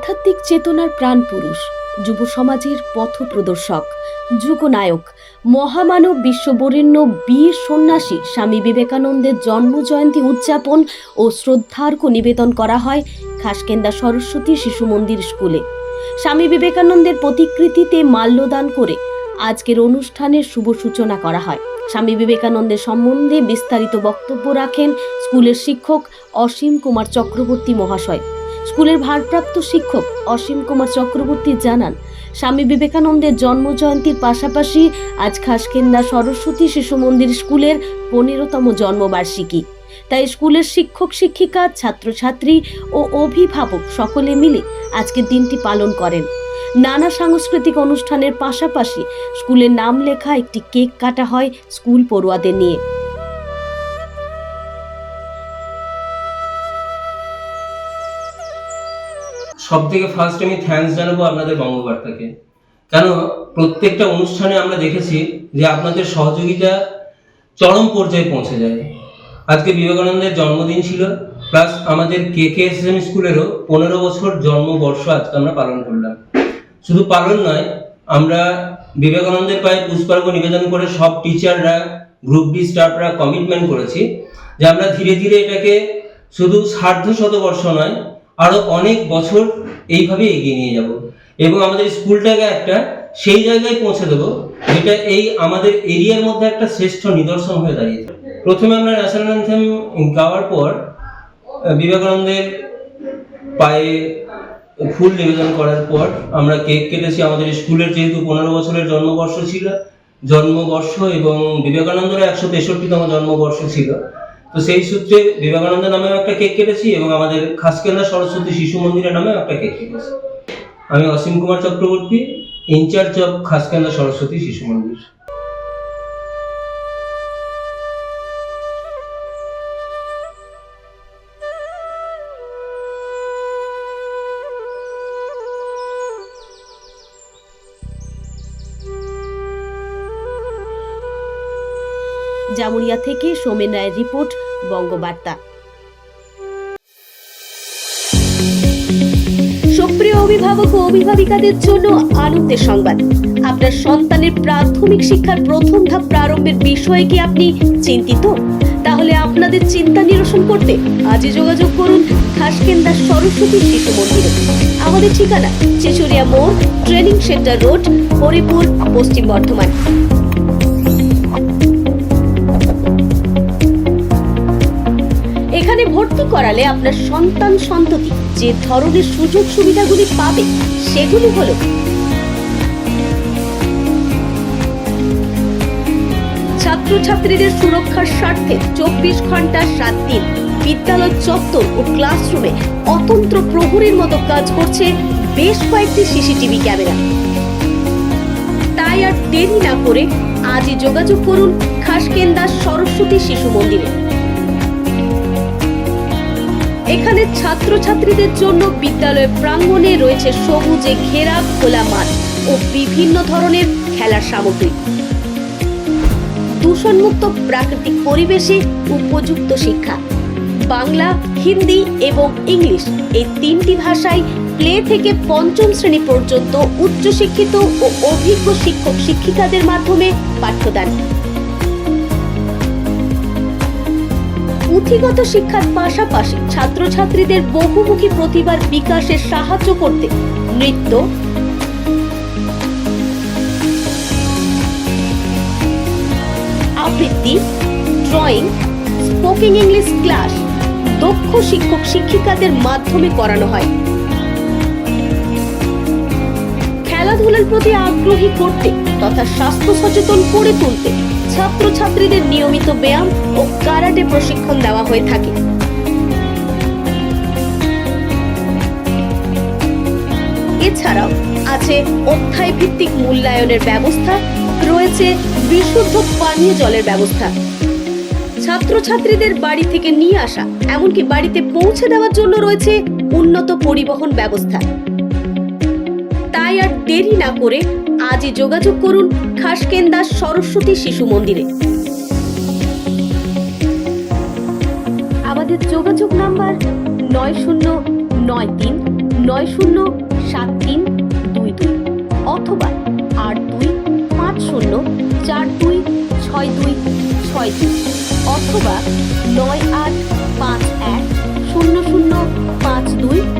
আধ্যাত্মিক চেতনার প্রাণপুরুষ, যুব সমাজের পথপ্রদর্শক, যুগনায়ক, মহামানব, বিশ্ববরেণ্য বীর সন্ন্যাসী স্বামী বিবেকানন্দের জন্মজয়ন্তী উদযাপন ও শ্রদ্ধার্ঘ্য নিবেদন করা হয় খাসকেন্দা সরস্বতী শিশু মন্দির স্কুলে। স্বামী বিবেকানন্দের প্রতিকৃতিতে মাল্যদান করে আজকের অনুষ্ঠানের শুভ সূচনা করা হয়। স্বামী বিবেকানন্দের সম্বন্ধে বিস্তারিত বক্তব্য রাখেন স্কুলের শিক্ষক অসীম কুমার চক্রবর্তী মহাশয়। স্কুলের ভারপ্রাপ্ত শিক্ষক অসীম কুমার চক্রবর্তী জানান, স্বামী বিবেকানন্দের জন্মজয়ন্তীর পাশাপাশি আজ খাসকেন্দা সরস্বতী শিশু মন্দির স্কুলের 15তম জন্মবার্ষিকী। তাই স্কুলের শিক্ষক শিক্ষিকা, ছাত্রছাত্রী ও অভিভাবক সকলে মিলে আজকের দিনটি পালন করেন। নানা সাংস্কৃতিক অনুষ্ঠানের পাশাপাশি স্কুলের নাম লেখা একটি কেক কাটা হয় স্কুল পড়ুয়াদের নিয়ে। সব থেকে ফার্স্ট আমি থ্যাঙ্কস জানাবো আপনাদের বঙ্গবার্তাকে। কেন প্রত্যেকটা অনুষ্ঠানে আমরা দেখেছি যে আপনাদের সহযোগিতা চরম পর্যায়ে পৌঁছে যায়। আজকে বিবেকানন্দের জন্মদিন ছিল, প্লাস আমাদের KKSM স্কুলেরও 15 বছর জন্মবর্ষ আজকে আমরা পালন করলাম। শুধু পালন নয়, আমরা বিবেকানন্দের পায়ে পুষ্পার্ঘ্য নিবেদন করে সব টিচাররা, গ্রুপ ডি স্টাফরা কমিটমেন্ট করেছি যে আমরা ধীরে ধীরে এটাকে শুধু সার্ধ শতবর্ষ নয়, আরো অনেক বছর এইভাবে এগিয়ে নিয়ে যাব এবং আমাদের স্কুলটাকে একটা সেই জায়গায় পৌঁছে দেবো যেটা এই আমাদের এরিয়ার মধ্যে একটা শ্রেষ্ঠ নিদর্শন হয়ে দাঁড়িয়েছে। প্রথমে আমরা ন্যাশনাল অ্যানথেম গাওয়ার পর বিবেকানন্দের পায়ে ফুল নিবেদন করার পর আমরা কেক কেটেছি। আমাদের স্কুলের যেহেতু 15 বছরের জন্মবর্ষ ছিল, জন্মবর্ষ এবং বিবেকানন্দের 163তম জন্মবর্ষ ছিল, তো সেই সূত্রে বিবেকানন্দ নামেও একটা কেক কেটেছি এবং আমাদের খাসকেন্দা সরস্বতী শিশু মন্দিরের নামেও একটা কেক কেটেছি। আমি অসীম কুমার চক্রবর্তী, ইনচার্জ অফ খাসকেন্দা সরস্বতী শিশু মন্দির। জামুরিয়া থেকে সোমেন রায়ের রিপোর্ট, বঙ্গবার্তা। সুপ্রিয় অভিভাবক ও অভিভাবিকাদের জন্য আনন্দের সংবাদ। আপনার সন্তানের প্রাথমিক শিক্ষার প্রথম ধাপ প্রারম্ভের বিষয়ে কি আপনি চিন্তিত? তাহলে আপনাদের চিন্তা নিরসন করতে আজই যোগাযোগ করুন খাসকেন্দা সরস্বতী শিশু মন্দিরে। আমাদের ঠিকানা চিচুরিয়া মোড়, ট্রেনিং সেন্টার রোড, হরিপুর, পশ্চিম বর্ধমান। এখানে ভর্তি করালে আপনার সন্তান সন্ততি যে ধরনের সুযোগ সুবিধাগুলি পাবে সেগুলি হলো ছাত্রছাত্রীদের সুরক্ষার স্বার্থে 24 ঘন্টা 7 দিন বিদ্যালয় চত্বর ও ক্লাসরুমে অতন্ত্র প্রহরীর মতো কাজ করছে বেশ কয়েকটি CCTV ক্যামেরা। তাই আর দেরি না করে আজই যোগাযোগ করুন খাসকেন্দা সরস্বতী শিশু মন্দিরে। এখানে ছাত্রছাত্রীদের জন্য বিদ্যালয়ের প্রাঙ্গণে রয়েছে সবুজে ঘেরা খোলা মাঠ ও বিভিন্ন ধরনের খেলার সামগ্রী। দূষণমুক্ত প্রাকৃতিক পরিবেশে উপযুক্ত শিক্ষা, বাংলা, হিন্দি এবং ইংলিশ এই 3টি ভাষায় প্লে থেকে 5ম শ্রেণী পর্যন্ত উচ্চশিক্ষিত ও অভিজ্ঞ শিক্ষক শিক্ষিকাদের মাধ্যমে পাঠ্যদান। পুঁথিগত শিক্ষার পাশাপাশি ছাত্রছাত্রীদের বহুমুখী প্রতিভার বিকাশে সাহায্য করতে নৃত্য, আবৃত্তি, ড্রয়িং, স্পোকেন ইংলিশ ক্লাস দক্ষ শিক্ষক শিক্ষিকাদের মাধ্যমে করানো হয়। খেলাধুলার প্রতি আগ্রহী করতে তথা স্বাস্থ্য সচেতন করে তুলতে ছাত্রছাত্রীদের নিয়মিত ব্যায়াম ও কারাটে প্রশিক্ষণ দেওয়া হয়ে থাকে। এছাড়াও আছে অধ্যায় ভিত্তিক মূল্যায়নের ব্যবস্থা, রয়েছে বিশুদ্ধ পানীয় জলের ব্যবস্থা। ছাত্রছাত্রীদের বাড়ি থেকে নিয়ে আসা এমনকি বাড়িতে পৌঁছে দেওয়ার জন্য রয়েছে উন্নত পরিবহন ব্যবস্থা। তাই আর দেরি না করে আজই যোগাযোগ করুন খাসকেন্দা সরস্বতী শিশু মন্দিরে। আমাদের যোগাযোগ নাম্বার 9093 907322 অথবা 8250426262 অথবা 98510052